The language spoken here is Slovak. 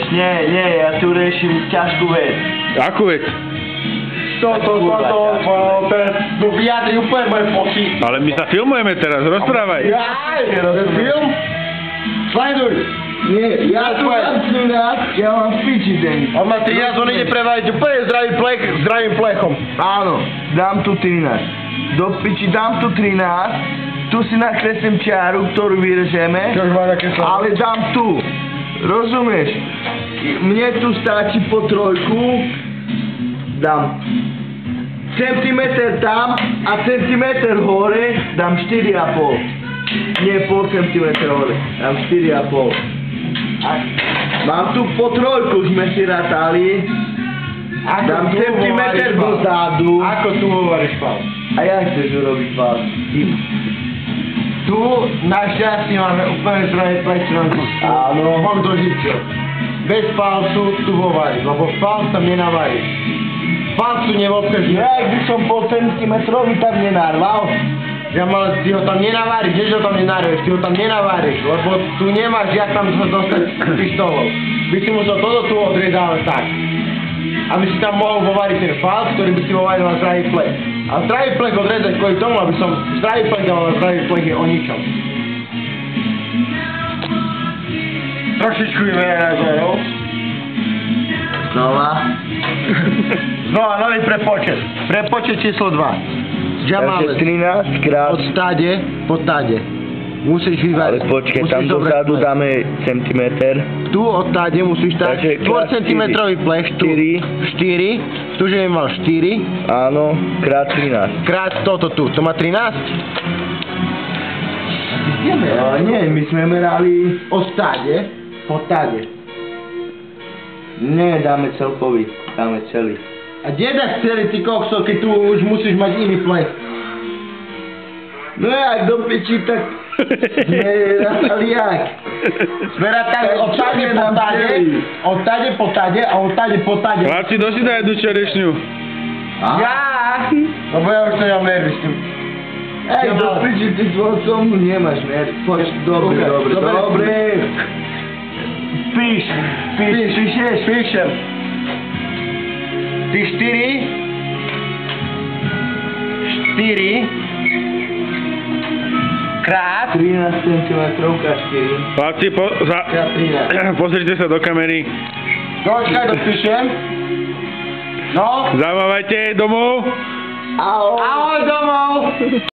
riešimeš? Nie, ja tu riešim ťažkú vec. Akú vec? To vyjadri úplne moje pochy. Ale my sa filmujeme teraz, rozprávaj. Film? Sleduj. Nie, ja tu mám 13, ja mám v piči deň. On má 13, on ide prevádiť úplne zdravým plechom. Áno, dám tu 13. Do piči dám tu 13, tu si nakreslím čiaru, ktorú vyrežeme, ale dám tu. Rozumieš? Mne tu stačí po trojku, dám centimeter tam a centimeter hore, dám 4,5. Nie pol centimetra hore, dám 4,5. Mám tu po trojku, sme si rátali. Dám centimeter dozadu. Ako tu hovoríš, Pavel? A jak chceš urobiť vás? Tu našťastie máme úplne zdravý plechčanku. Áno. Boh doživčil. Bez palcu tu hovoríš, lebo palc tam nenavaríš. Palcu nevobceš. Ja, by som pol centimetrový tam nenarval. Ja mal, ty ho tam nenaváriš, kdeže ho tam nenarveš, ty ho tam nenaváriš, lebo tu nemáš jak tam sa dostať pištolou. By si musel toto tu odrezávať tak. Aby si tam mohol vovariť ten palc, ktorý by si vovaril na zdravý plech. A zdravý plech odrezať kvôli tomu, aby som zdravý plech dal na zdravý plech je o ničom. Trošičku iné názorov. Znova nový prepočet. Prepočet číslo 2. Takže 13 krát. Od stade po tade. Musíš vyvariť. Ale počkej, tam dozadu dáme centimeter. Tu od tade musíš dať 4 cm plech. 4. Tu, že by mal 4. Áno, krát 13. Krát toto tu. To má 13? Nie, my sme merali Od stade po tade. Nie, dáme celkový. Dáme celý. A kde dáš celý ty kokso, keď tu už musíš mať iný plech? No jak do piči, tak sme rátali jak? Sme rátali od tade po tade, od tade po tade a od tade po tade. Chlapci, dosi daj jednu čerešňu. Ja! Lebo ja už to nemám nervy s tým. Ej, do piči, ty so mnou nemáš nervy. Poď, dobre. Píšeš. Ty 4 krát 13 cm krát 4. Chlapci, pozrite sa do kamery. Počkaj, dopíšem. No. Zamávajte domov. Ahoj. Ahoj domov.